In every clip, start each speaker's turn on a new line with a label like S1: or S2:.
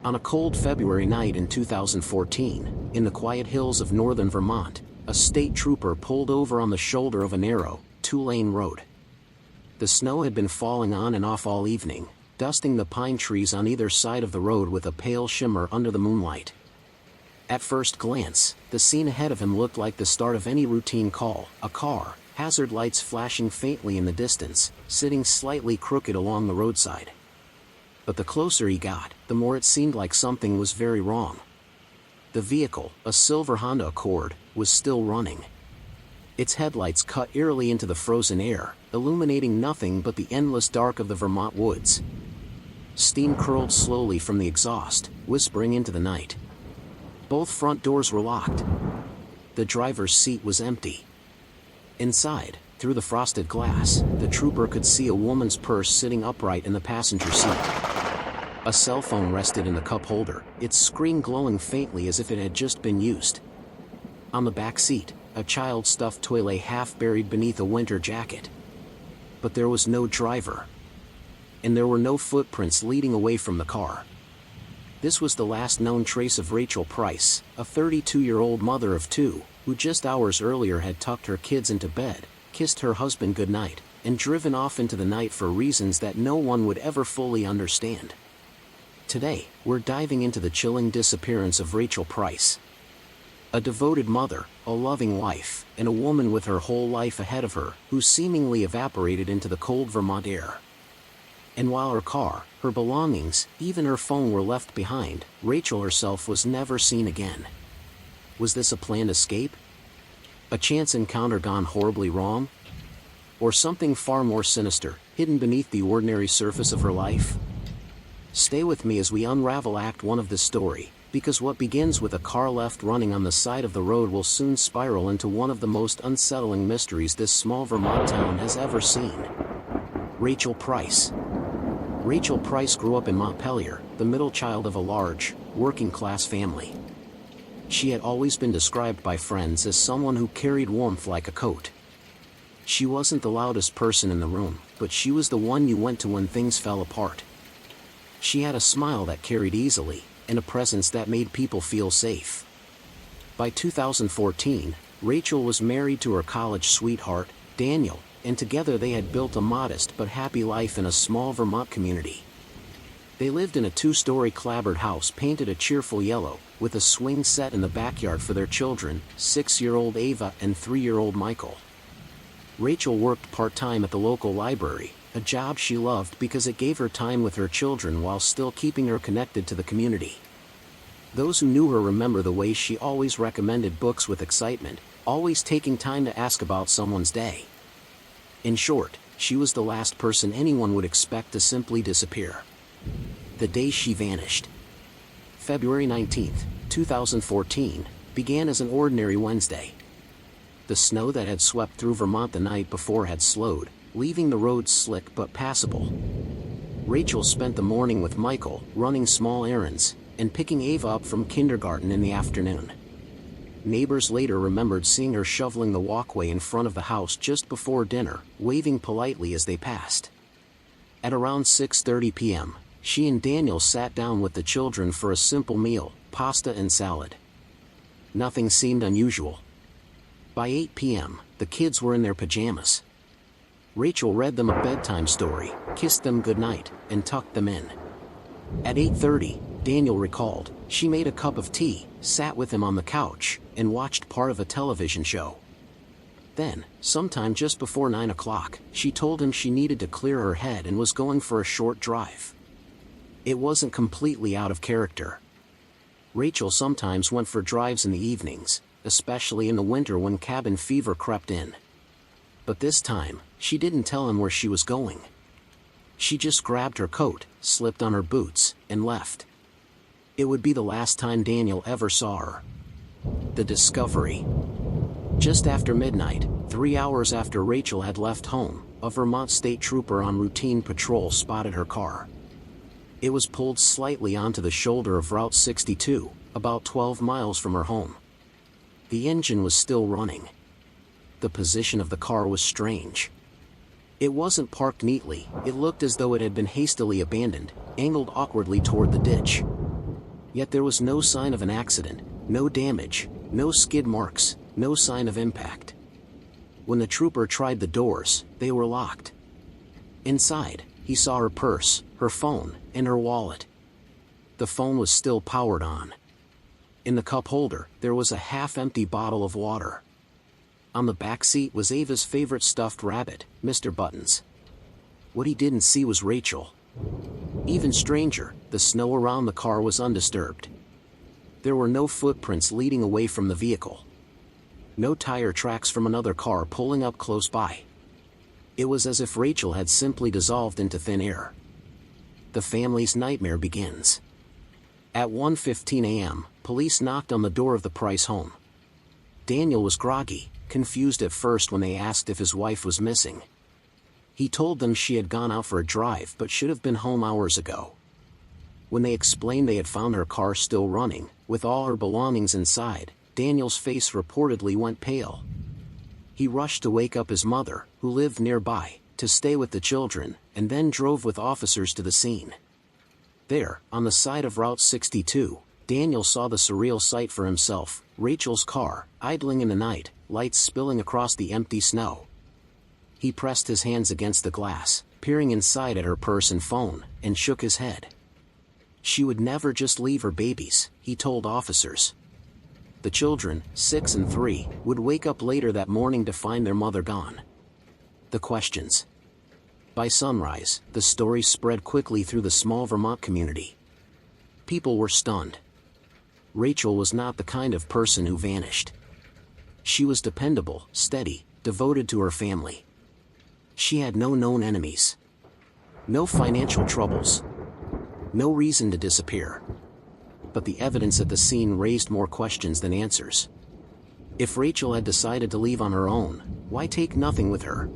S1: On a cold February night in 2014, in the quiet hills of northern Vermont, a state trooper pulled over on the shoulder of a narrow, two-lane road. The snow had been falling on and off all evening, dusting the pine trees on either side of the road with a pale shimmer under the moonlight. At first glance, the scene ahead of him looked like the start of any routine call: a car, hazard lights flashing faintly in the distance, sitting slightly crooked along the roadside. But the closer he got, the more it seemed like something was very wrong. The vehicle, a silver Honda Accord, was still running. Its headlights cut eerily into the frozen air, illuminating nothing but the endless dark of the Vermont woods. Steam curled slowly from the exhaust, whispering into the night. Both front doors were locked. The driver's seat was empty. Inside, through the frosted glass, the trooper could see a woman's purse sitting upright in the passenger seat. A cell phone rested in the cup holder, its screen glowing faintly as if it had just been used. On the back seat, a child's stuffed toy lay half buried beneath a winter jacket. But there was no driver. And there were no footprints leading away from the car. This was the last known trace of Rachel Price, a 32-year-old mother of two, who just hours earlier had tucked her kids into bed, kissed her husband goodnight, and driven off into the night for reasons that no one would ever fully understand. Today, we're diving into the chilling disappearance of Rachel Price. A devoted mother, a loving wife, and a woman with her whole life ahead of her, who seemingly evaporated into the cold Vermont air. And while her car, her belongings, even her phone were left behind, Rachel herself was never seen again. Was this a planned escape? A chance encounter gone horribly wrong? Or something far more sinister, hidden beneath the ordinary surface of her life? Stay with me as we unravel Act 1 of this story, because what begins with a car left running on the side of the road will soon spiral into one of the most unsettling mysteries this small Vermont town has ever seen. Rachel Price. Rachel Price grew up in Montpelier, the middle child of a large, working-class family. She had always been described by friends as someone who carried warmth like a coat. She wasn't the loudest person in the room, but she was the one you went to when things fell apart. She had a smile that carried easily, and a presence that made people feel safe. By 2014, Rachel was married to her college sweetheart, Daniel, and together they had built a modest but happy life in a small Vermont community. They lived in a two-story clapboard house painted a cheerful yellow, with a swing set in the backyard for their children, 6-year-old Ava and 3-year-old Michael. Rachel worked part-time at the local library, a job she loved because it gave her time with her children while still keeping her connected to the community. Those who knew her remember the way she always recommended books with excitement, always taking time to ask about someone's day. In short, she was the last person anyone would expect to simply disappear. The day she vanished. February 19, 2014, began as an ordinary Wednesday. The snow that had swept through Vermont the night before had slowed, leaving the roads slick but passable. Rachel spent the morning with Michael, running small errands, and picking Ava up from kindergarten in the afternoon. Neighbors later remembered seeing her shoveling the walkway in front of the house just before dinner, waving politely as they passed. At around 6:30 p.m., she and Daniel sat down with the children for a simple meal, pasta and salad. Nothing seemed unusual. By 8 p.m., the kids were in their pajamas. Rachel read them a bedtime story, kissed them goodnight, and tucked them in. At 8:30, Daniel recalled, she made a cup of tea, sat with him on the couch, and watched part of a television show. Then, sometime just before 9 o'clock, she told him she needed to clear her head and was going for a short drive. It wasn't completely out of character. Rachel sometimes went for drives in the evenings, especially in the winter when cabin fever crept in. But this time, she didn't tell him where she was going. She just grabbed her coat, slipped on her boots, and left. It would be the last time Daniel ever saw her. The discovery. Just after midnight, 3 hours after Rachel had left home, a Vermont state trooper on routine patrol spotted her car. It was pulled slightly onto the shoulder of Route 62, about 12 miles from her home. The engine was still running. The position of the car was strange. It wasn't parked neatly, it looked as though it had been hastily abandoned, angled awkwardly toward the ditch. Yet there was no sign of an accident, no damage, no skid marks, no sign of impact. When the trooper tried the doors, they were locked. Inside, he saw her purse, her phone, and her wallet. The phone was still powered on. In the cup holder, there was a half-empty bottle of water. On the back seat was Ava's favorite stuffed rabbit, Mr. Buttons. What he didn't see was Rachel. Even stranger, the snow around the car was undisturbed. There were no footprints leading away from the vehicle. No tire tracks from another car pulling up close by. It was as if Rachel had simply dissolved into thin air. The family's nightmare begins. At 1:15 a.m., police knocked on the door of the Price home. Daniel was groggy, confused at first when they asked if his wife was missing. He told them she had gone out for a drive but should have been home hours ago. When they explained they had found her car still running, with all her belongings inside, Daniel's face reportedly went pale. He rushed to wake up his mother, who lived nearby, to stay with the children, and then drove with officers to the scene. There, on the side of Route 62, Daniel saw the surreal sight for himself, Rachel's car, idling in the night, lights spilling across the empty snow. He pressed his hands against the glass, peering inside at her purse and phone, and shook his head. She would never just leave her babies, he told officers. The children, 6 and 3, would wake up later that morning to find their mother gone. The questions. By sunrise, the story spread quickly through the small Vermont community. People were stunned. Rachel was not the kind of person who vanished. She was dependable, steady, devoted to her family. She had no known enemies. No financial troubles. No reason to disappear. But the evidence at the scene raised more questions than answers. If Rachel had decided to leave on her own, why take nothing with her?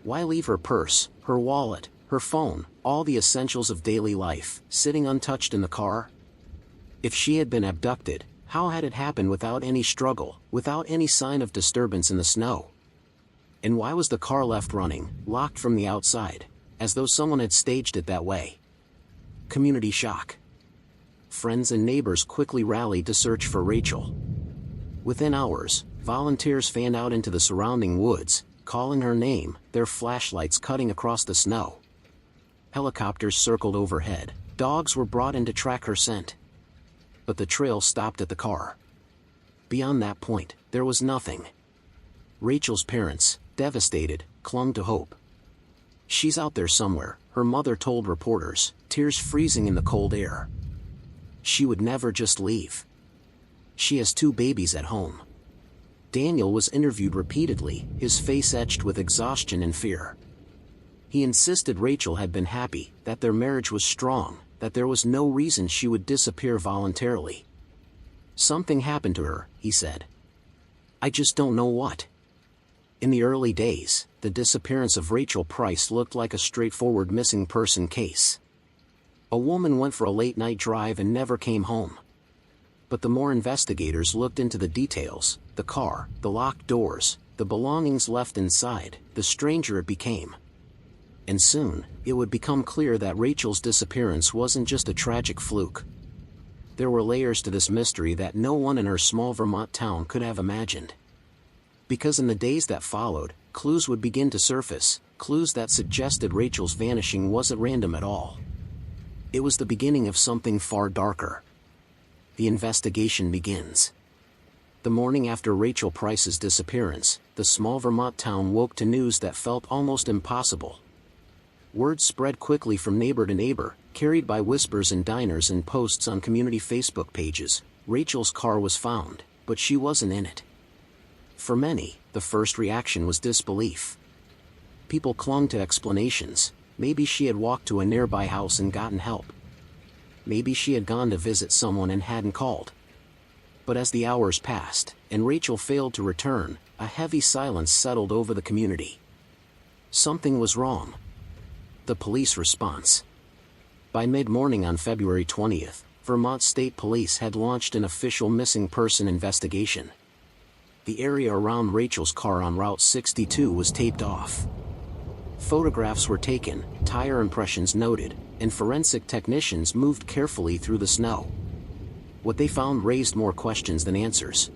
S1: Why leave her purse, her wallet, her phone, all the essentials of daily life, sitting untouched in the car? If she had been abducted, how had it happened without any struggle, without any sign of disturbance in the snow? And why was the car left running, locked from the outside, as though someone had staged it that way? Community shock. Friends and neighbors quickly rallied to search for Rachel. Within hours, volunteers fanned out into the surrounding woods, calling her name, their flashlights cutting across the snow. Helicopters circled overhead, dogs were brought in to track her scent. But the trail stopped at the car. Beyond that point, there was nothing. Rachel's parents, devastated, clung to hope. She's out there somewhere, her mother told reporters, tears freezing in the cold air. She would never just leave. She has 2 babies at home. Daniel was interviewed repeatedly, his face etched with exhaustion and fear. He insisted Rachel had been happy, that their marriage was strong, that there was no reason she would disappear voluntarily. Something happened to her, he said. I just don't know what. In the early days, the disappearance of Rachel Price looked like a straightforward missing person case. A woman went for a late-night drive and never came home. But the more investigators looked into the details, the car, the locked doors, the belongings left inside, the stranger it became. And soon, it would become clear that Rachel's disappearance wasn't just a tragic fluke. There were layers to this mystery that no one in her small Vermont town could have imagined. Because in the days that followed, clues would begin to surface, clues that suggested Rachel's vanishing wasn't random at all. It was the beginning of something far darker. The investigation begins. The morning after Rachel Price's disappearance, the small Vermont town woke to news that felt almost impossible. Word spread quickly from neighbor to neighbor, carried by whispers in diners and posts on community Facebook pages. Rachel's car was found, but she wasn't in it. For many, the first reaction was disbelief. People clung to explanations. Maybe she had walked to a nearby house and gotten help. Maybe she had gone to visit someone and hadn't called. But as the hours passed, and Rachel failed to return, a heavy silence settled over the community. Something was wrong. The police response. By mid-morning on February 20th, Vermont State Police had launched an official missing person investigation. The area around Rachel's car on Route 62 was taped off. Photographs were taken, tire impressions noted, and forensic technicians moved carefully through the snow. what they found raised more questions than answers.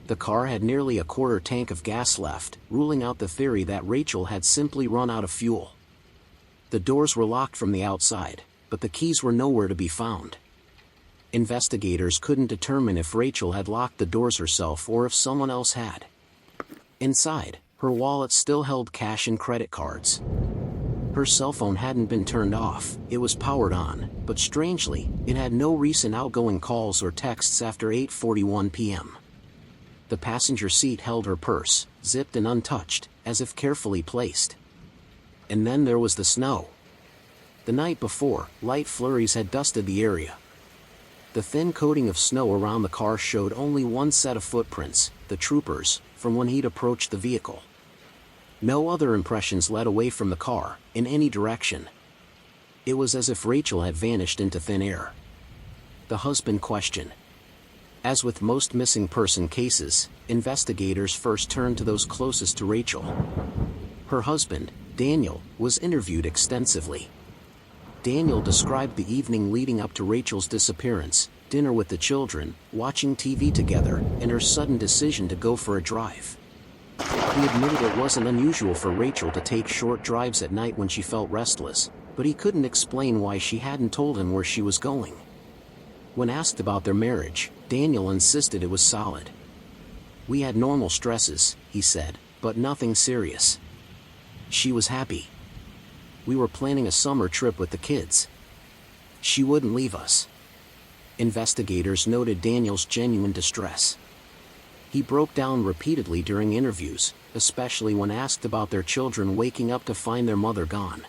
S1: The car had nearly a quarter tank of gas left, ruling out the theory that Rachel had simply run out of fuel. The doors were locked from the outside, but the keys were nowhere to be found. Investigators couldn't determine if Rachel had locked the doors herself or if someone else had. Inside, her wallet still held cash and credit cards. Her cell phone hadn't been turned off, it was powered on, but strangely, it had no recent outgoing calls or texts after 8:41 p.m. The passenger seat held her purse, zipped and untouched, as if carefully placed. And then there was the snow. The night before, light flurries had dusted the area. The thin coating of snow around the car showed only one set of footprints, the trooper's, from when he'd approached the vehicle. No other impressions led away from the car, in any direction. It was as if Rachel had vanished into thin air. The husband question. As with most missing person cases, investigators first turned to those closest to Rachel. Her husband, Daniel, was interviewed extensively. Daniel described the evening leading up to Rachel's disappearance, dinner with the children, watching TV together, and her sudden decision to go for a drive. He admitted it wasn't unusual for Rachel to take short drives at night when she felt restless, but he couldn't explain why she hadn't told him where she was going. When asked about their marriage, Daniel insisted it was solid. "We had normal stresses," he said, "but nothing serious. She was happy. We were planning a summer trip with the kids. She wouldn't leave us." Investigators noted Daniel's genuine distress. He broke down repeatedly during interviews, especially when asked about their children waking up to find their mother gone.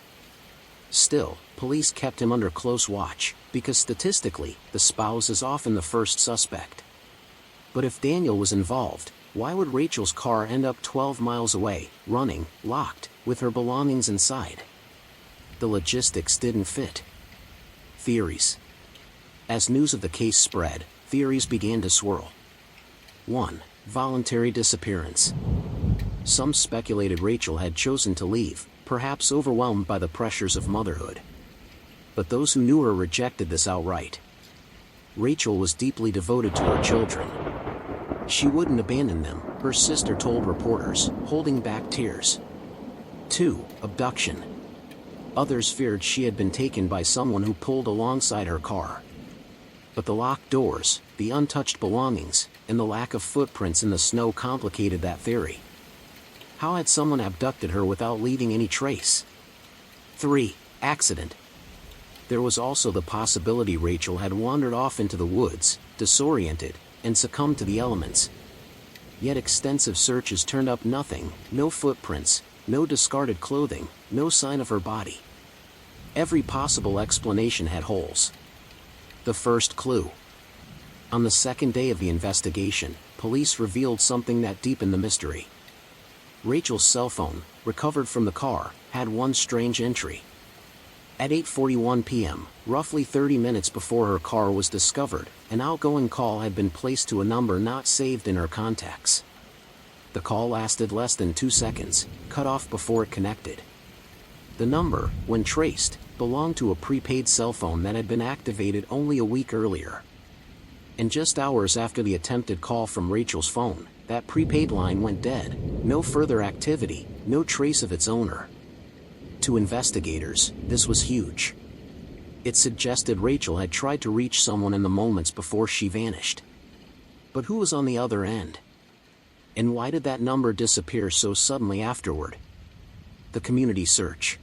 S1: Still, police kept him under close watch, because statistically, the spouse is often the first suspect. But if Daniel was involved, why would Rachel's car end up 12 miles away, running, locked, with her belongings inside? The logistics didn't fit. Theories. As news of the case spread, theories began to swirl. 1. Voluntary disappearance. Some speculated Rachel had chosen to leave, perhaps overwhelmed by the pressures of motherhood. But those who knew her rejected this outright. Rachel was deeply devoted to her children. She wouldn't abandon them, her sister told reporters, holding back tears. 2. Abduction. Others feared she had been taken by someone who pulled alongside her car. But the locked doors, the untouched belongings, and the lack of footprints in the snow complicated that theory. How had someone abducted her without leaving any trace? 3. Accident. There was also the possibility Rachel had wandered off into the woods, disoriented, and succumbed to the elements. Yet extensive searches turned up nothing, no footprints, no discarded clothing, no sign of her body. Every possible explanation had holes. The first clue. On the second day of the investigation, police revealed something that deepened the mystery. Rachel's cell phone, recovered from the car, had one strange entry. At 8:41 p.m., roughly 30 minutes before her car was discovered, an outgoing call had been placed to a number not saved in her contacts. The call lasted less than 2 seconds, cut off before it connected. The number, when traced, belonged to a prepaid cell phone that had been activated only a week earlier. And just hours after the attempted call from Rachel's phone, that prepaid line went dead, no further activity, no trace of its owner. To investigators, this was huge. It suggested Rachel had tried to reach someone in the moments before she vanished. But who was on the other end? And why did that number disappear so suddenly afterward? The community search.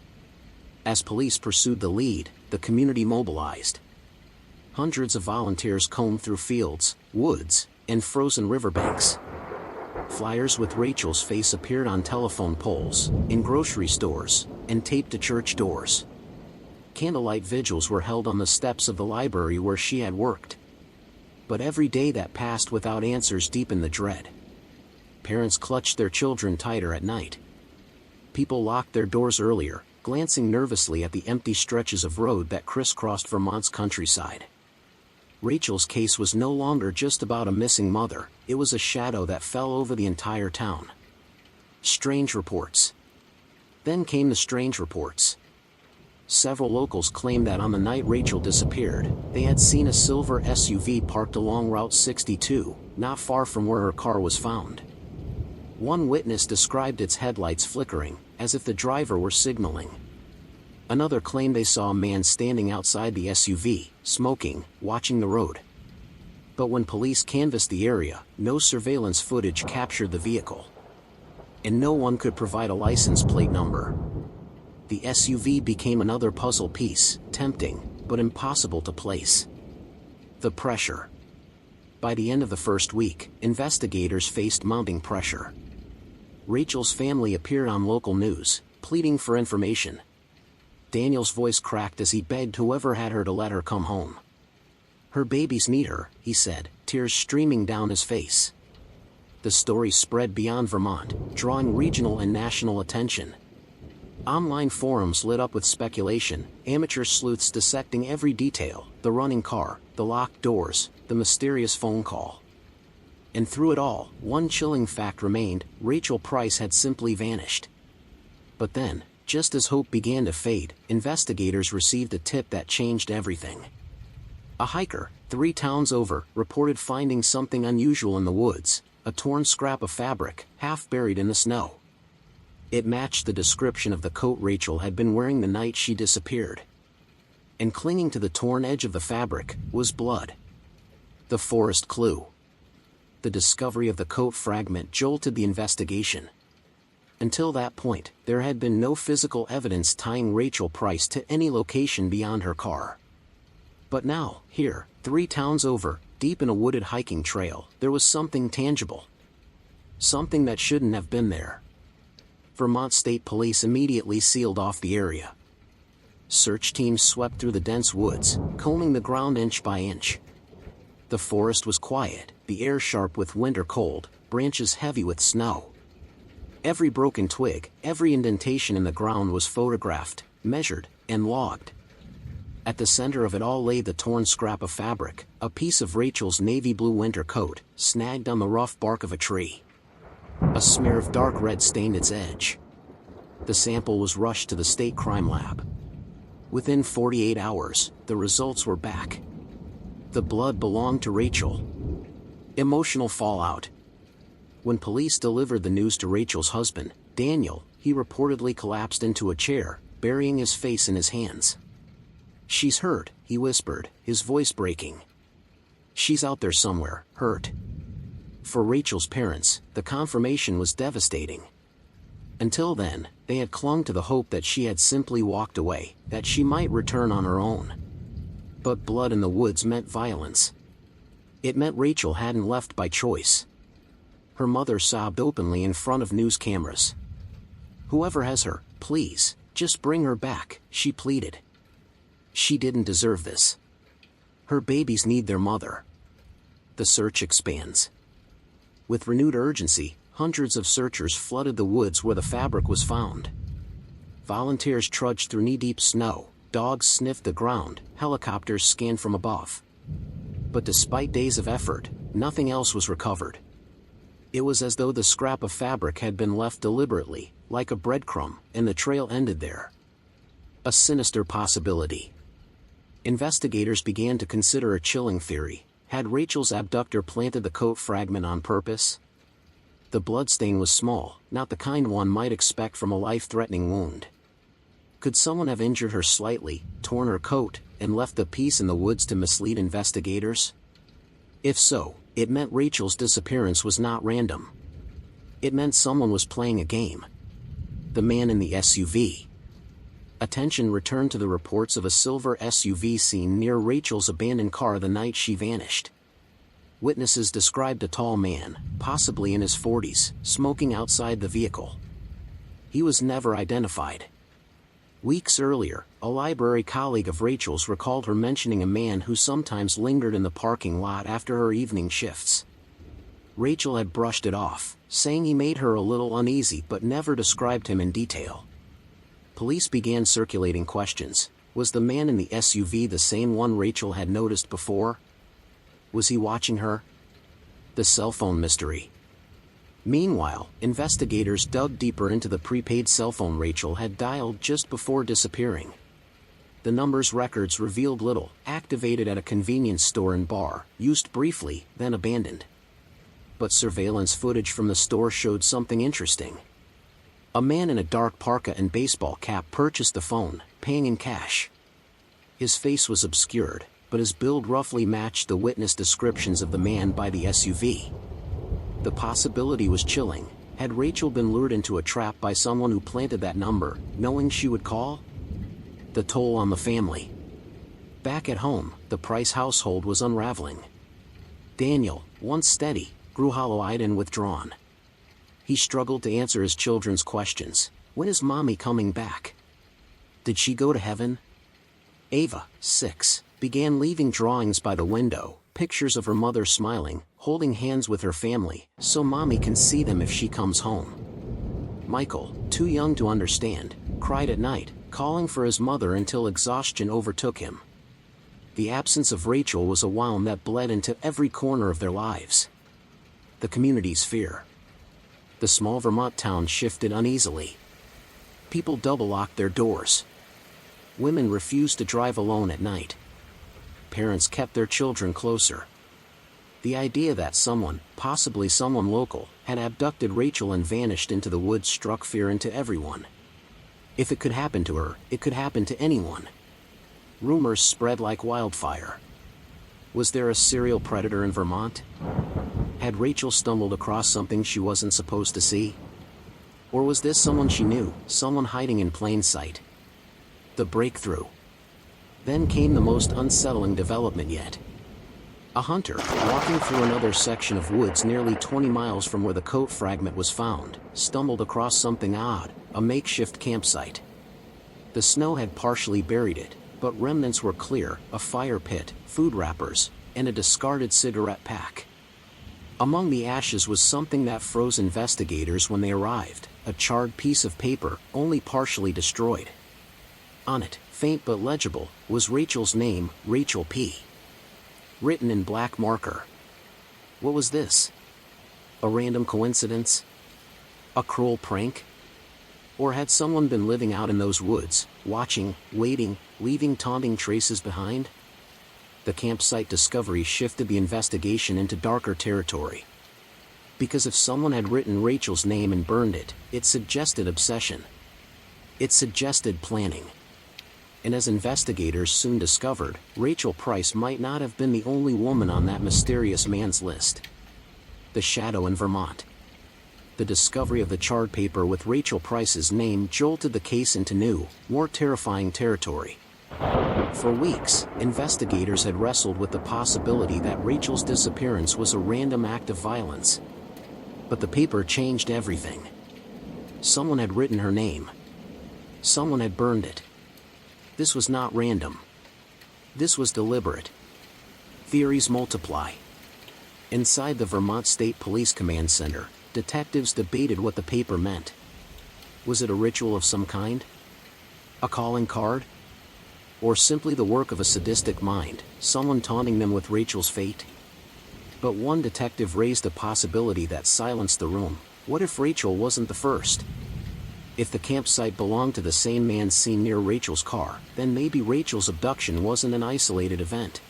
S1: As police pursued the lead, the community mobilized. Hundreds of volunteers combed through fields, woods, and frozen riverbanks. Flyers with Rachel's face appeared on telephone poles, in grocery stores, and taped to church doors. Candlelight vigils were held on the steps of the library where she had worked. But every day that passed without answers deepened the dread. Parents clutched their children tighter at night. People locked their doors earlier, glancing nervously at the empty stretches of road that crisscrossed Vermont's countryside. Rachel's case was no longer just about a missing mother, it was a shadow that fell over the entire town. Strange reports. Then came the strange reports. Several locals claimed that on the night Rachel disappeared, they had seen a silver SUV parked along Route 62, not far from where her car was found. One witness described its headlights flickering, as if the driver were signaling. Another claimed they saw a man standing outside the SUV, smoking, watching the road. But when police canvassed the area, no surveillance footage captured the vehicle. And no one could provide a license plate number. The SUV became another puzzle piece, tempting, but impossible to place. The pressure. By the end of the first week, investigators faced mounting pressure. Rachel's family appeared on local news, pleading for information. Daniel's voice cracked as he begged whoever had her to let her come home. "Her babies need her," he said, tears streaming down his face. The story spread beyond Vermont, drawing regional and national attention. Online forums lit up with speculation, amateur sleuths dissecting every detail, the running car, the locked doors, the mysterious phone call. And through it all, one chilling fact remained: Rachel Price had simply vanished. But then, just as hope began to fade, investigators received a tip that changed everything. A hiker, 3 towns over, reported finding something unusual in the woods, a torn scrap of fabric, half buried in the snow. It matched the description of the coat Rachel had been wearing the night she disappeared. And clinging to the torn edge of the fabric was blood. The forest clue. The discovery of the coat fragment jolted the investigation. Until that point, there had been no physical evidence tying Rachel Price to any location beyond her car. But now, here, 3 towns over, deep in a wooded hiking trail, there was something tangible. Something that shouldn't have been there. Vermont State Police immediately sealed off the area. Search teams swept through the dense woods, combing the ground inch by inch. The forest was quiet, the air sharp with winter cold, branches heavy with snow. Every broken twig, every indentation in the ground was photographed, measured, and logged. At the center of it all lay the torn scrap of fabric, a piece of Rachel's navy blue winter coat, snagged on the rough bark of a tree. A smear of dark red stained its edge. The sample was rushed to the state crime lab. Within 48 hours, the results were back. The blood belonged to Rachel. Emotional fallout. When police delivered the news to Rachel's husband, Daniel, he reportedly collapsed into a chair, burying his face in his hands. "She's hurt," he whispered, his voice breaking. "She's out there somewhere, hurt." For Rachel's parents, the confirmation was devastating. Until then, they had clung to the hope that she had simply walked away, that she might return on her own. But blood in the woods meant violence. It meant Rachel hadn't left by choice. Her mother sobbed openly in front of news cameras. "Whoever has her, please, just bring her back," she pleaded. She didn't deserve this. Her babies need their mother. The search expands. With renewed urgency, hundreds of searchers flooded the woods where the fabric was found. Volunteers trudged through knee-deep snow, dogs sniffed the ground, helicopters scanned from above. But despite days of effort, nothing else was recovered. It was as though the scrap of fabric had been left deliberately, like a breadcrumb, and the trail ended there. A sinister possibility. Investigators began to consider a chilling theory. Had Rachel's abductor planted the coat fragment on purpose? The bloodstain was small, not the kind one might expect from a life-threatening wound. Could someone have injured her slightly, torn her coat, and left the piece in the woods to mislead investigators? If so, it meant Rachel's disappearance was not random. It meant someone was playing a game. The man in the SUV. Attention returned to the reports of a silver SUV seen near Rachel's abandoned car the night she vanished. Witnesses described a tall man, possibly in his 40s, smoking outside the vehicle. He was never identified. Weeks earlier, a library colleague of Rachel's recalled her mentioning a man who sometimes lingered in the parking lot after her evening shifts. Rachel had brushed it off, saying he made her a little uneasy but never described him in detail. Police began circulating questions. Was the man in the SUV the same one Rachel had noticed before? Was he watching her? The cell phone mystery. Meanwhile, investigators dug deeper into the prepaid cell phone Rachel had dialed just before disappearing. the number's records revealed little. Activated at a convenience store and bar, used briefly, then abandoned. But surveillance footage from the store showed something interesting. A man in a dark parka and baseball cap purchased the phone, paying in cash. His face was obscured, but his build roughly matched the witness descriptions of the man by the SUV. The possibility was chilling. Had Rachel been lured into a trap by someone who planted that number, knowing she would call? The toll on the family. Back at home, the Price household was unraveling. Daniel, once steady, grew hollow-eyed and withdrawn. He struggled to answer his children's questions. When is mommy coming back? Did she go to heaven? Ava, 6, began leaving drawings by the window, pictures of her mother smiling, holding hands with her family, so mommy can see them if she comes home. Michael, too young to understand, cried at night, calling for his mother until exhaustion overtook him. The absence of Rachel was a wound that bled into every corner of their lives. The community's fear. The small Vermont town shifted uneasily. People double-locked their doors. Women refused to drive alone at night. Parents kept their children closer. The idea that someone, possibly someone local, had abducted Rachel and vanished into the woods struck fear into everyone. If it could happen to her, it could happen to anyone. Rumors spread like wildfire. Was there a serial predator in Vermont? Had Rachel stumbled across something she wasn't supposed to see? Or was this someone she knew, someone hiding in plain sight? The breakthrough. Then came the most unsettling development yet. A hunter, walking through another section of woods nearly 20 miles from where the coat fragment was found, stumbled across something odd, a makeshift campsite. The snow had partially buried it, but remnants were clear: a fire pit, food wrappers, and a discarded cigarette pack. Among the ashes was something that froze investigators when they arrived: a charred piece of paper, only partially destroyed. On it, faint but legible, was Rachel's name, Rachel P. written in black marker. What was this? A random coincidence? A cruel prank? Or had someone been living out in those woods, watching, waiting, leaving taunting traces behind? The campsite discovery shifted the investigation into darker territory. Because if someone had written Rachel's name and burned it, it suggested obsession. It suggested planning. And as investigators soon discovered, Rachel Price might not have been the only woman on that mysterious man's list. The shadow in Vermont. The discovery of the charred paper with Rachel Price's name jolted the case into new, more terrifying territory. For weeks, investigators had wrestled with the possibility that Rachel's disappearance was a random act of violence. But the paper changed everything. Someone had written her name. Someone had burned it. This was not random. This was deliberate. Theories multiply. Inside the Vermont State Police Command Center, detectives debated what the paper meant. Was it a ritual of some kind? A calling card? Or simply the work of a sadistic mind, someone taunting them with Rachel's fate? But one detective raised a possibility that silenced the room. What if Rachel wasn't the first? If the campsite belonged to the same man seen near Rachel's car, then maybe Rachel's abduction wasn't an isolated event.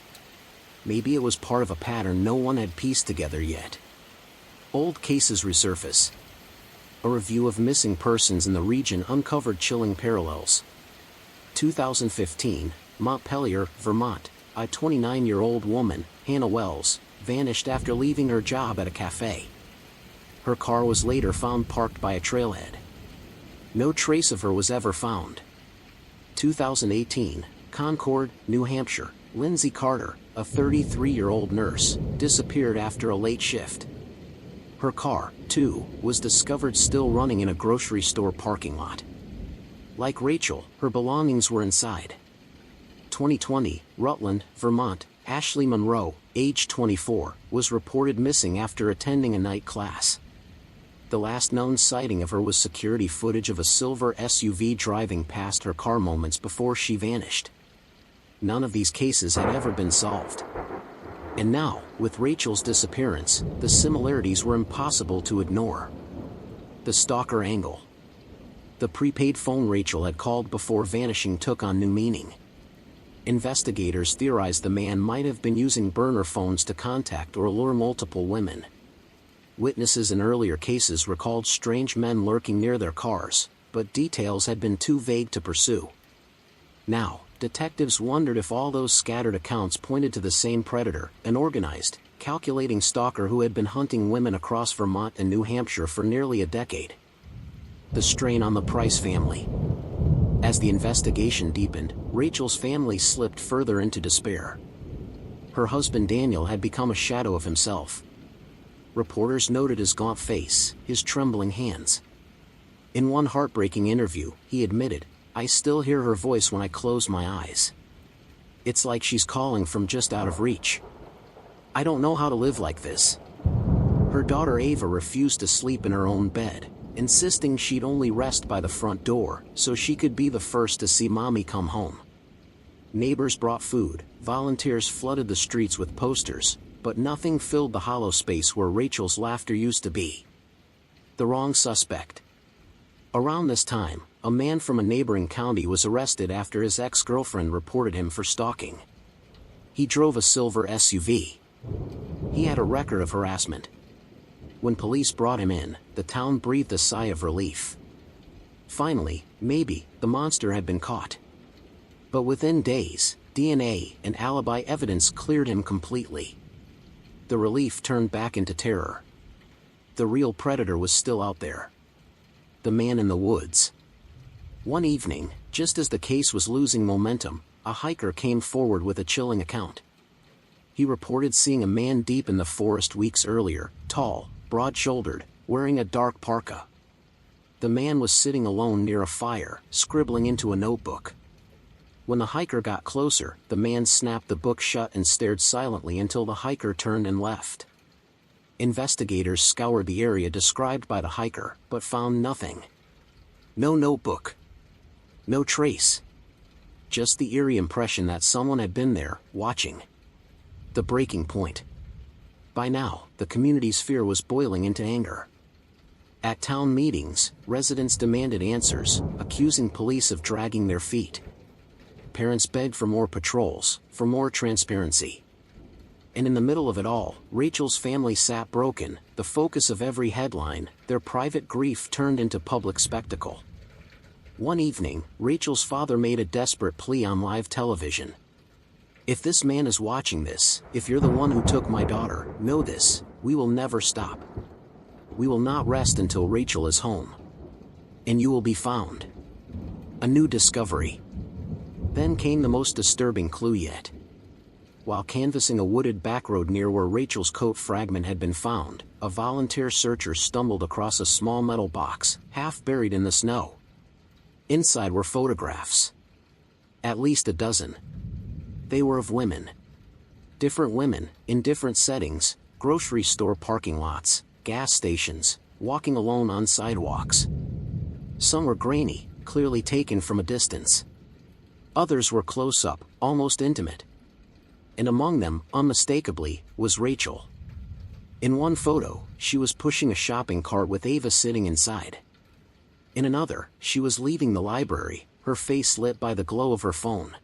S1: Maybe it was part of a pattern no one had pieced together yet. Old cases resurface. A review of missing persons in the region uncovered chilling parallels. 2015, Montpelier, Vermont, a 29-year-old woman, Hannah Wells, vanished after leaving her job at a cafe. Her car was later found parked by a trailhead. No trace of her was ever found. 2018, Concord, New Hampshire, Lindsay Carter, a 33-year-old nurse, disappeared after a late shift. Her car, too, was discovered still running in a grocery store parking lot. Like Rachel, her belongings were inside. 2020, Rutland, Vermont, Ashley Monroe, age 24, was reported missing after attending a night class. The last known sighting of her was security footage of a silver SUV driving past her car moments before she vanished. None of these cases had ever been solved. And now, with Rachel's disappearance, the similarities were impossible to ignore. The stalker angle. The prepaid phone Rachel had called before vanishing took on new meaning. Investigators theorized the man might have been using burner phones to contact or lure multiple women. Witnesses in earlier cases recalled strange men lurking near their cars, but details had been too vague to pursue. Now, detectives wondered if all those scattered accounts pointed to the same predator, an organized, calculating stalker who had been hunting women across Vermont and New Hampshire for nearly a decade. The strain on the Price family. As the investigation deepened, Rachel's family slipped further into despair. Her husband Daniel had become a shadow of himself. Reporters noted his gaunt face, his trembling hands. In one heartbreaking interview, he admitted, "I still hear her voice when I close my eyes. It's like she's calling from just out of reach. I don't know how to live like this." Her daughter Ava refused to sleep in her own bed, insisting she'd only rest by the front door so she could be the first to see Mommy come home. Neighbors brought food, volunteers flooded the streets with posters, but nothing filled the hollow space where Rachel's laughter used to be. The wrong suspect. Around this time, a man from a neighboring county was arrested after his ex-girlfriend reported him for stalking. He drove a silver SUV. He had a record of harassment. When police brought him in, the town breathed a sigh of relief. Finally, maybe, the monster had been caught. But within days, DNA and alibi evidence cleared him completely. The relief turned back into terror. The real predator was still out there. The man in the woods. One evening, just as the case was losing momentum, a hiker came forward with a chilling account. He reported seeing a man deep in the forest weeks earlier, tall, broad-shouldered, wearing a dark parka. The man was sitting alone near a fire, scribbling into a notebook. When the hiker got closer, the man snapped the book shut and stared silently until the hiker turned and left. Investigators scoured the area described by the hiker, but found nothing. No notebook. No trace. Just the eerie impression that someone had been there, watching. The breaking point. By now, the community's fear was boiling into anger. At town meetings, residents demanded answers, accusing police of dragging their feet. Parents begged for more patrols, for more transparency. And in the middle of it all, Rachel's family sat broken, the focus of every headline. Their private grief turned into public spectacle. One evening, Rachel's father made a desperate plea on live television. "If this man is watching this, if you're the one who took my daughter, know this, we will never stop. We will not rest until Rachel is home. And you will be found." A new discovery. Then came the most disturbing clue yet. While canvassing a wooded backroad near where Rachel's coat fragment had been found, a volunteer searcher stumbled across a small metal box, half buried in the snow. Inside were photographs. At least a dozen. They were of women. Different women, in different settings, grocery store parking lots, gas stations, walking alone on sidewalks. Some were grainy, clearly taken from a distance. Others were close-up, almost intimate. And among them, unmistakably, was Rachel. In one photo, she was pushing a shopping cart with Ava sitting inside. In another, she was leaving the library, her face lit by the glow of her phone.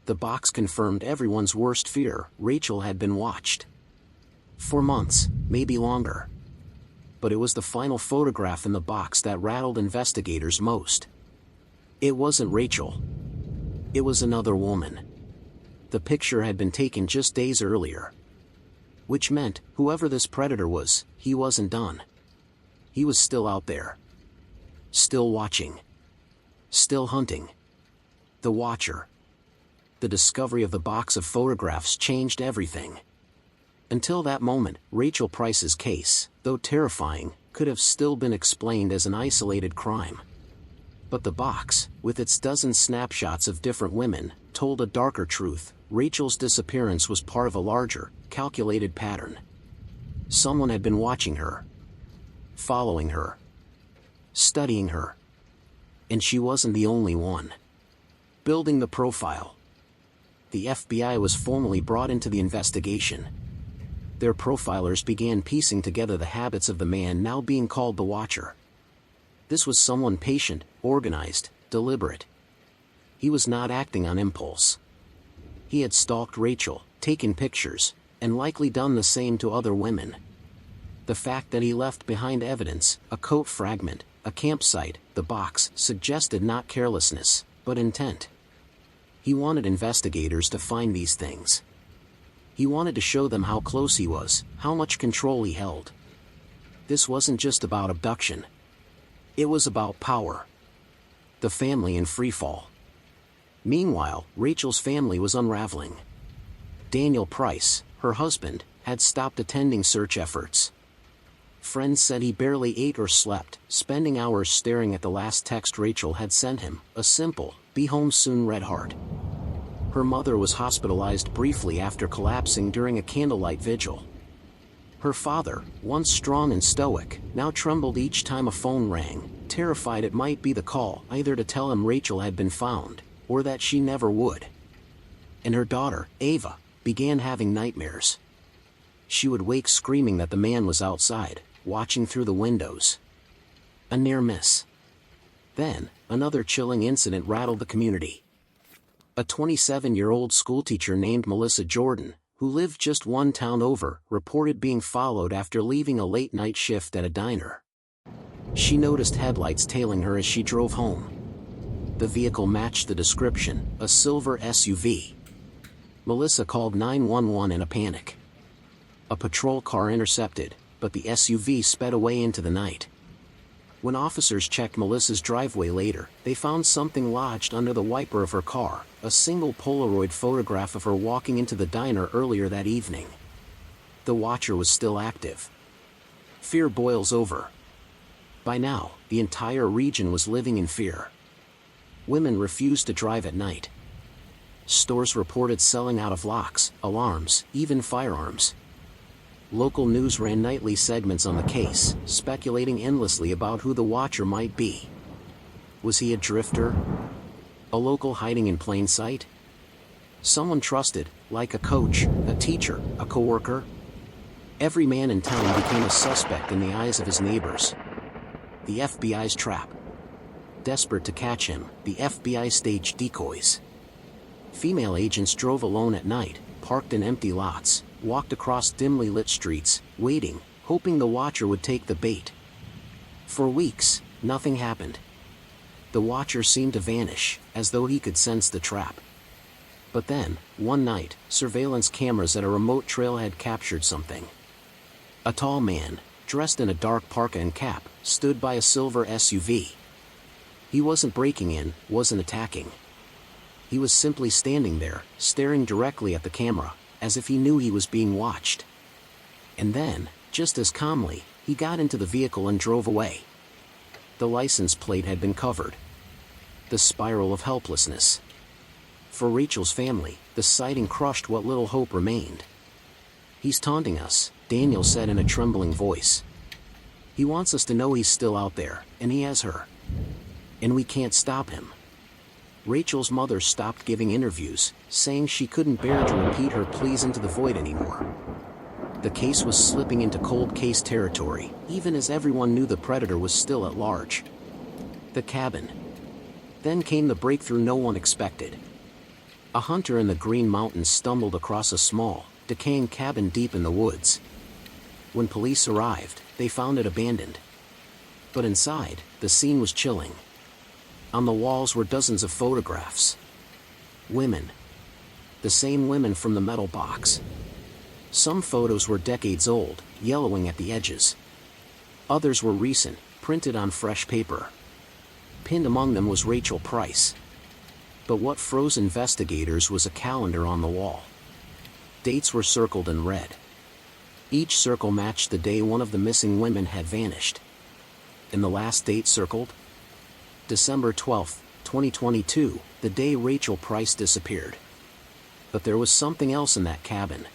S1: The box confirmed everyone's worst fear: Rachel had been watched. For months, maybe longer. But it was the final photograph in the box that rattled investigators most. It wasn't Rachel. It was another woman. The picture had been taken just days earlier. Which meant, whoever this predator was, he wasn't done. He was still out there. Still watching. Still hunting. The Watcher. The discovery of the box of photographs changed everything. Until that moment, Rachel Price's case, though terrifying, could have still been explained as an isolated crime. But the box, with its dozen snapshots of different women, told a darker truth. Rachel's disappearance was part of a larger, calculated pattern. Someone had been watching her. Following her. Studying her. And she wasn't the only one. Building the profile. The FBI was formally brought into the investigation. Their profilers began piecing together the habits of the man now being called the Watcher. This was someone patient, organized, deliberate. He was not acting on impulse. He had stalked Rachel, taken pictures, and likely done the same to other women. The fact that he left behind evidence, a coat fragment, a campsite, the box, suggested not carelessness, but intent. He wanted investigators to find these things. He wanted to show them how close he was, how much control he held. This wasn't just about abduction. It was about power. The family in freefall. Meanwhile, Rachel's family was unraveling. Daniel Price, her husband, had stopped attending search efforts. Friends said he barely ate or slept, spending hours staring at the last text Rachel had sent him, a simple, "Be home soon" red heart. Her mother was hospitalized briefly after collapsing during a candlelight vigil. Her father, once strong and stoic, now trembled each time a phone rang, terrified it might be the call, either to tell him Rachel had been found, or that she never would. And her daughter, Ava, began having nightmares. She would wake screaming that the man was outside, watching through the windows. A near miss. Then, another chilling incident rattled the community. A 27-year-old schoolteacher named Melissa Jordan, who lived just one town over, reported being followed after leaving a late-night shift at a diner. She noticed headlights tailing her as she drove home. The vehicle matched the description, a silver SUV. Melissa called 911 in a panic. A patrol car intercepted, but the SUV sped away into the night. When officers checked Melissa's driveway later, they found something lodged under the wiper of her car, a single Polaroid photograph of her walking into the diner earlier that evening. The Watcher was still active. Fear boils over. By now, the entire region was living in fear. Women refused to drive at night. Stores reported selling out of locks, alarms, even firearms. Local news ran nightly segments on the case, speculating endlessly about who the Watcher might be. Was he a drifter? A local hiding in plain sight? Someone trusted, like a coach, a teacher, a coworker? Every man in town became a suspect in the eyes of his neighbors. The FBI's trap. Desperate to catch him, the FBI staged decoys. Female agents drove alone at night, parked in empty lots, walked across dimly lit streets, waiting, hoping the Watcher would take the bait. For weeks, nothing happened. The Watcher seemed to vanish, as though he could sense the trap. But then, one night, surveillance cameras at a remote trailhead captured something. A tall man, dressed in a dark parka and cap, stood by a silver SUV. He wasn't breaking in, wasn't attacking. He was simply standing there, staring directly at the camera, as if he knew he was being watched. And then, just as calmly, he got into the vehicle and drove away. The license plate had been covered. The spiral of helplessness. For Rachel's family, the sighting crushed what little hope remained. "He's taunting us," Daniel said in a trembling voice. "He wants us to know he's still out there, and he has her. And we can't stop him." Rachel's mother stopped giving interviews, saying she couldn't bear to repeat her pleas into the void anymore. The case was slipping into cold case territory, even as everyone knew the predator was still at large. The cabin. Then came the breakthrough no one expected. A hunter in the Green Mountains stumbled across a small, decaying cabin deep in the woods. When police arrived, they found it abandoned. But inside, the scene was chilling. On the walls were dozens of photographs. Women. The same women from the metal box. Some photos were decades old, yellowing at the edges. Others were recent, printed on fresh paper. Pinned among them was Rachel Price. But what froze investigators was a calendar on the wall. Dates were circled in red. Each circle matched the day one of the missing women had vanished. And the last date circled? December 12, 2022, the day Rachel Price disappeared. But there was something else in that cabin.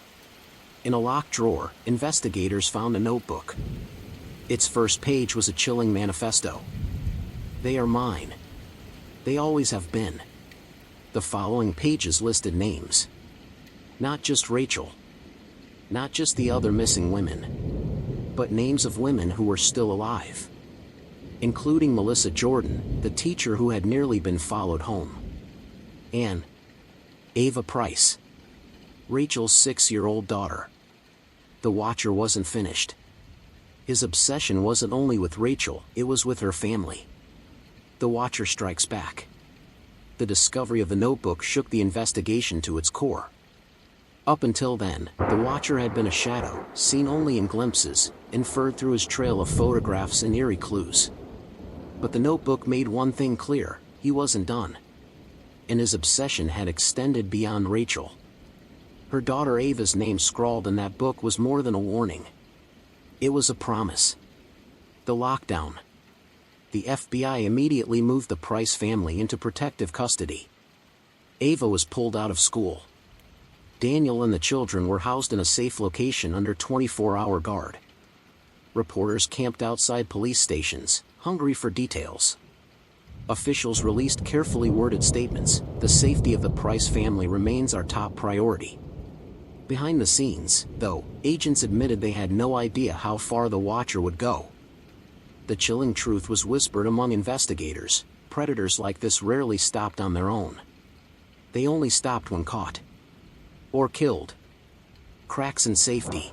S1: In a locked drawer, investigators found a notebook. Its first page was a chilling manifesto. "They are mine. They always have been." The following pages listed names. Not just Rachel. Not just the other missing women. But names of women who were still alive. Including Melissa Jordan, the teacher who had nearly been followed home. And Ava Price. Rachel's 6-year-old daughter. The Watcher wasn't finished. His obsession wasn't only with Rachel, it was with her family. The Watcher strikes back. The discovery of the notebook shook the investigation to its core. Up until then, the Watcher had been a shadow, seen only in glimpses, inferred through his trail of photographs and eerie clues. But the notebook made one thing clear: he wasn't done. And his obsession had extended beyond Rachel. Her daughter Ava's name scrawled in that book was more than a warning. It was a promise. The lockdown. The FBI immediately moved the Price family into protective custody. Ava was pulled out of school. Daniel and the children were housed in a safe location under 24-hour guard. Reporters camped outside police stations, hungry for details. Officials released carefully worded statements: the safety of the Price family remains our top priority. Behind the scenes, though, agents admitted they had no idea how far the Watcher would go. The chilling truth was whispered among investigators: predators like this rarely stopped on their own. They only stopped when caught. Or killed. Cracks in safety.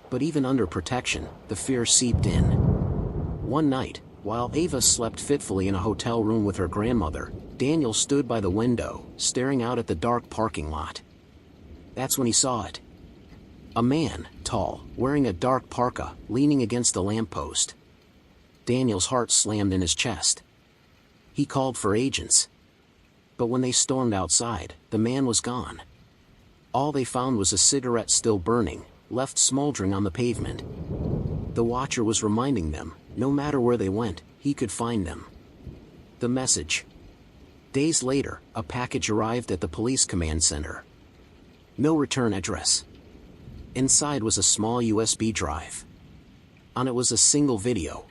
S1: But even under protection, the fear seeped in. One night, while Ava slept fitfully in a hotel room with her grandmother, Daniel stood by the window, staring out at the dark parking lot. That's when he saw it. A man, tall, wearing a dark parka, leaning against a lamppost. Daniel's heart slammed in his chest. He called for agents. But when they stormed outside, the man was gone. All they found was a cigarette still burning, left smoldering on the pavement. The Watcher was reminding them, no matter where they went, he could find them. The message. Days later, a package arrived at the police command center. No return address. Inside was a small USB drive. On it was a single video.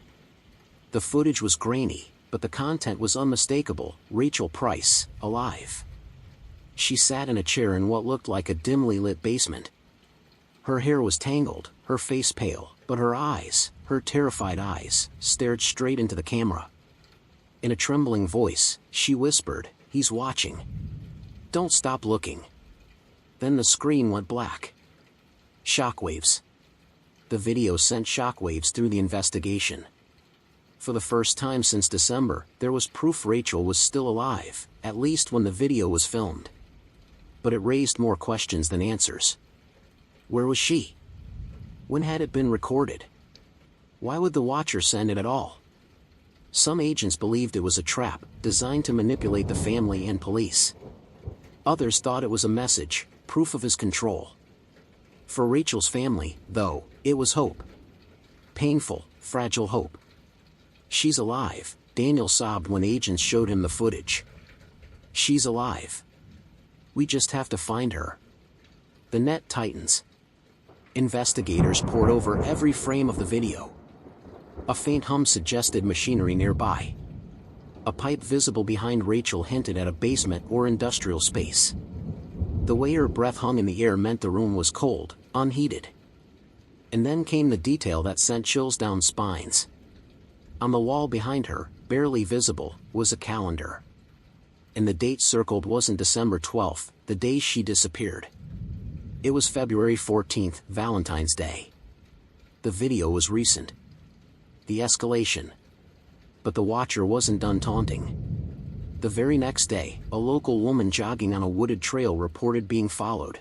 S1: The footage was grainy, but the content was unmistakable: Rachel Price, alive. She sat in a chair in what looked like a dimly lit basement. Her hair was tangled, her face pale, but her eyes, her terrified eyes, stared straight into the camera. In a trembling voice, she whispered, "He's watching. Don't stop looking." Then the screen went black. Shockwaves. The video sent shockwaves through the investigation. For the first time since December, there was proof Rachel was still alive, at least when the video was filmed. But it raised more questions than answers. Where was she? When had it been recorded? Why would the Watcher send it at all? Some agents believed it was a trap, designed to manipulate the family and police. Others thought it was a message, proof of his control. For Rachel's family, though, it was hope. Painful, fragile hope. "She's alive," Daniel sobbed when agents showed him the footage. "She's alive. We just have to find her." The net tightens. Investigators pored over every frame of the video. A faint hum suggested machinery nearby. A pipe visible behind Rachel hinted at a basement or industrial space. The way her breath hung in the air meant the room was cold, unheated. And then came the detail that sent chills down spines. On the wall behind her, barely visible, was a calendar. And the date circled wasn't December 12th, the day she disappeared. It was February 14th, Valentine's Day. The video was recent. The escalation. But the Watcher wasn't done taunting. The very next day, a local woman jogging on a wooded trail reported being followed.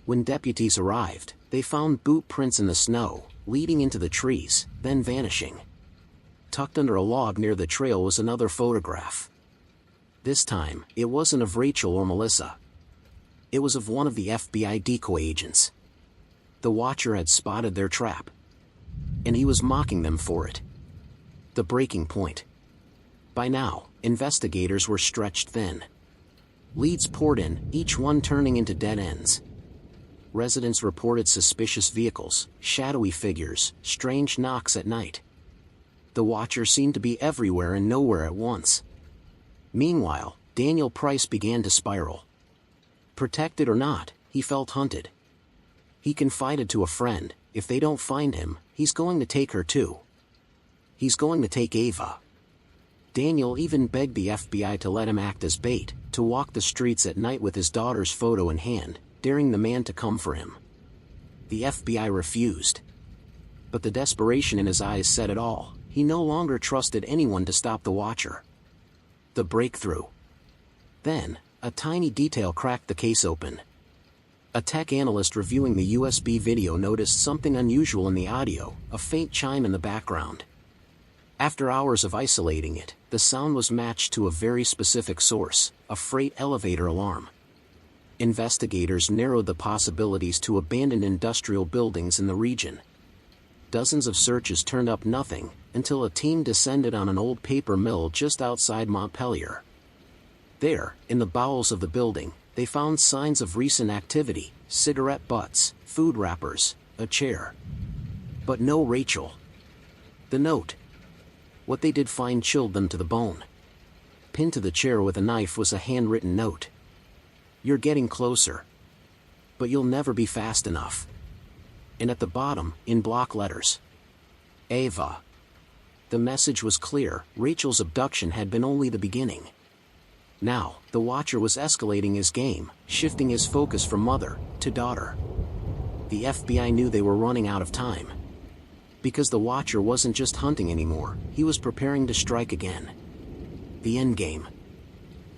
S1: When deputies arrived, they found boot prints in the snow, leading into the trees, then vanishing. Tucked under a log near the trail was another photograph. This time, it wasn't of Rachel or Melissa. It was of one of the FBI decoy agents. The Watcher had spotted their trap. And he was mocking them for it. The breaking point. By now, investigators were stretched thin. Leads poured in, each one turning into dead ends. Residents reported suspicious vehicles, shadowy figures, strange knocks at night. The Watcher seemed to be everywhere and nowhere at once. Meanwhile, Daniel Price began to spiral. Protected or not, he felt hunted. He confided to a friend, if they don't find him, he's going to take her too. He's going to take Ava. Daniel even begged the FBI to let him act as bait, to walk the streets at night with his daughter's photo in hand, daring the man to come for him. The FBI refused. But the desperation in his eyes said it all. He no longer trusted anyone to stop the Watcher. The breakthrough. Then, a tiny detail cracked the case open. A tech analyst reviewing the USB video noticed something unusual in the audio, a faint chime in the background. After hours of isolating it, the sound was matched to a very specific source, a freight elevator alarm. Investigators narrowed the possibilities to abandoned industrial buildings in the region. Dozens of searches turned up nothing, until a team descended on an old paper mill just outside Montpelier. There, in the bowels of the building, they found signs of recent activity: cigarette butts, food wrappers, a chair. But no Rachel. The note. What they did find chilled them to the bone. Pinned to the chair with a knife was a handwritten note. "You're getting closer. But you'll never be fast enough." And at the bottom, in block letters, Ava. The message was clear: Rachel's abduction had been only the beginning. Now, the Watcher was escalating his game, shifting his focus from mother to daughter. The FBI knew they were running out of time. Because the Watcher wasn't just hunting anymore, he was preparing to strike again. The endgame.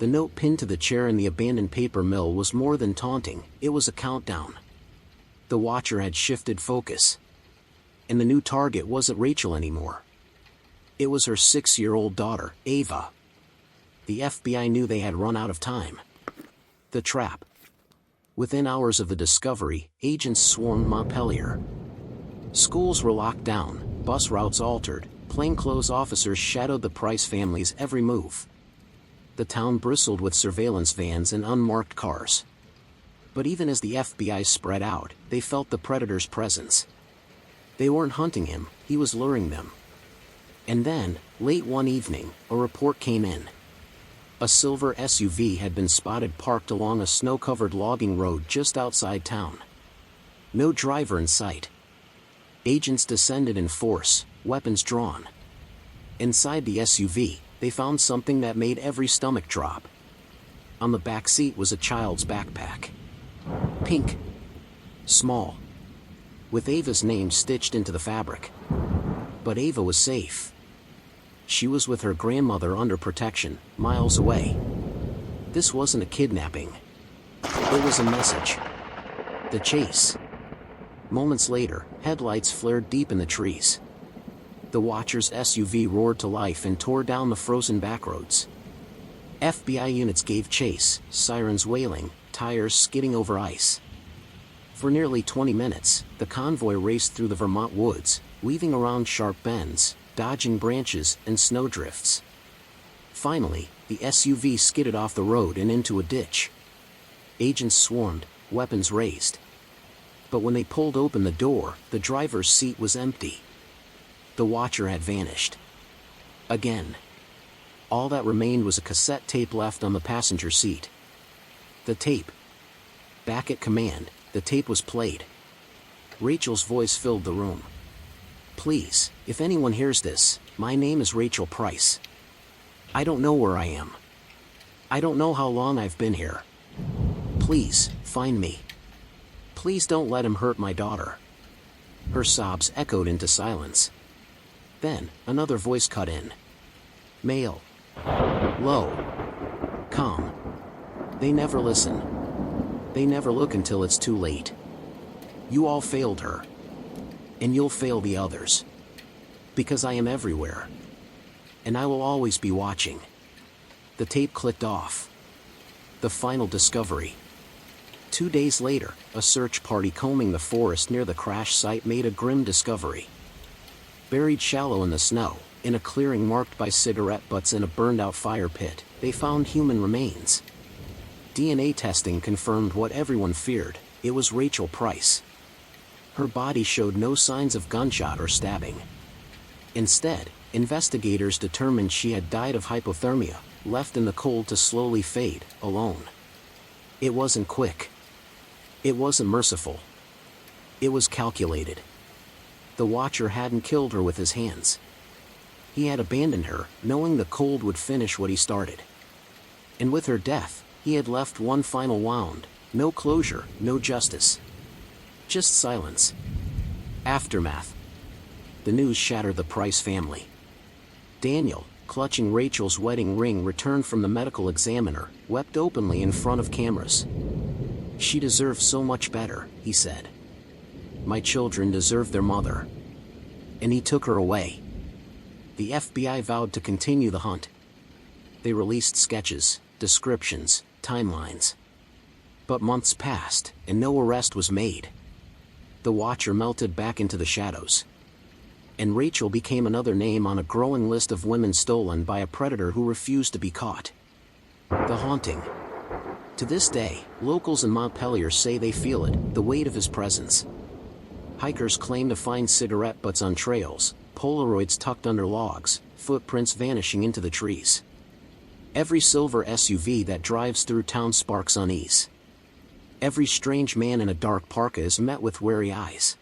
S1: The note pinned to the chair in the abandoned paper mill was more than taunting, it was a countdown. The Watcher had shifted focus. And the new target wasn't Rachel anymore. It was her 6-year-old daughter, Ava. The FBI knew they had run out of time. The trap. Within hours of the discovery, agents swarmed Montpelier. Schools were locked down, bus routes altered, plainclothes officers shadowed the Price family's every move. The town bristled with surveillance vans and unmarked cars. But even as the FBI spread out, they felt the predator's presence. They weren't hunting him, he was luring them. And then, late one evening, a report came in. A silver SUV had been spotted parked along a snow-covered logging road just outside town. No driver in sight. Agents descended in force, weapons drawn. Inside the SUV, they found something that made every stomach drop. On the back seat was a child's backpack. Pink. Small. With Ava's name stitched into the fabric. But Ava was safe. She was with her grandmother under protection, miles away. This wasn't a kidnapping. It was a message. The chase. Moments later, headlights flared deep in the trees. The Watcher's SUV roared to life and tore down the frozen backroads. FBI units gave chase, sirens wailing, tires skidding over ice. For nearly 20 minutes, the convoy raced through the Vermont woods, weaving around sharp bends, dodging branches and snowdrifts. Finally, the SUV skidded off the road and into a ditch. Agents swarmed, weapons raised. But when they pulled open the door, the driver's seat was empty. The Watcher had vanished. Again. All that remained was a cassette tape left on the passenger seat. The tape. Back at command, the tape was played. Rachel's voice filled the room. "Please, if anyone hears this, my name is Rachel Price. I don't know where I am. I don't know how long I've been here. Please, find me. Please don't let him hurt my daughter." Her sobs echoed into silence. Then, another voice cut in. Male. Low. Calm. "They never listen. They never look until it's too late. You all failed her. And you'll fail the others. Because I am everywhere. And I will always be watching." The tape clicked off. The final discovery. 2 days later, a search party combing the forest near the crash site made a grim discovery. Buried shallow in the snow, in a clearing marked by cigarette butts and a burned-out fire pit, they found human remains. DNA testing confirmed what everyone feared: it was Rachel Price. Her body showed no signs of gunshot or stabbing. Instead, investigators determined she had died of hypothermia, left in the cold to slowly fade, alone. It wasn't quick. It wasn't merciful. It was calculated. The Watcher hadn't killed her with his hands. He had abandoned her, knowing the cold would finish what he started. And with her death, he had left one final wound, No closure, no justice. Just silence. Aftermath. The news shattered the Price family. Daniel, clutching Rachel's wedding ring, returned from the medical examiner, wept openly in front of cameras. "She deserved so much better," he said. "My children deserve their mother." And he took her away. The FBI vowed to continue the hunt. They released sketches, descriptions, timelines. But months passed, and no arrest was made. The Watcher melted back into the shadows. And Rachel became another name on a growing list of women stolen by a predator who refused to be caught. The haunting. To this day, locals in Montpelier say they feel it, the weight of his presence. Hikers claim to find cigarette butts on trails, Polaroids tucked under logs, footprints vanishing into the trees. Every silver SUV that drives through town sparks unease. Every strange man in a dark parka is met with wary eyes.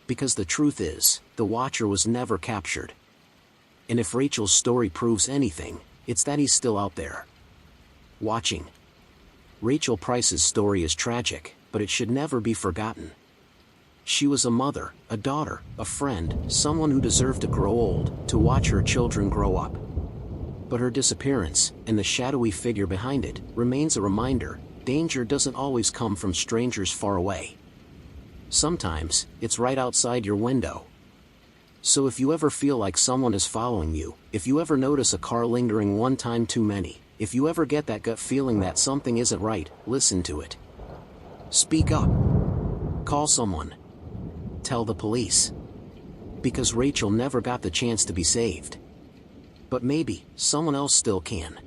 S1: Because the truth is, the Watcher was never captured. And if Rachel's story proves anything, it's that he's still out there. Watching. Rachel Price's story is tragic, but it should never be forgotten. She was a mother, a daughter, a friend, someone who deserved to grow old, to watch her children grow up. But her disappearance, and the shadowy figure behind it, remains a reminder: danger doesn't always come from strangers far away. Sometimes, it's right outside your window. So if you ever feel like someone is following you, if you ever notice a car lingering one time too many, if you ever get that gut feeling that something isn't right, listen to it. Speak up. Call someone. Tell the police. Because Rachel never got the chance to be saved. But maybe, someone else still can.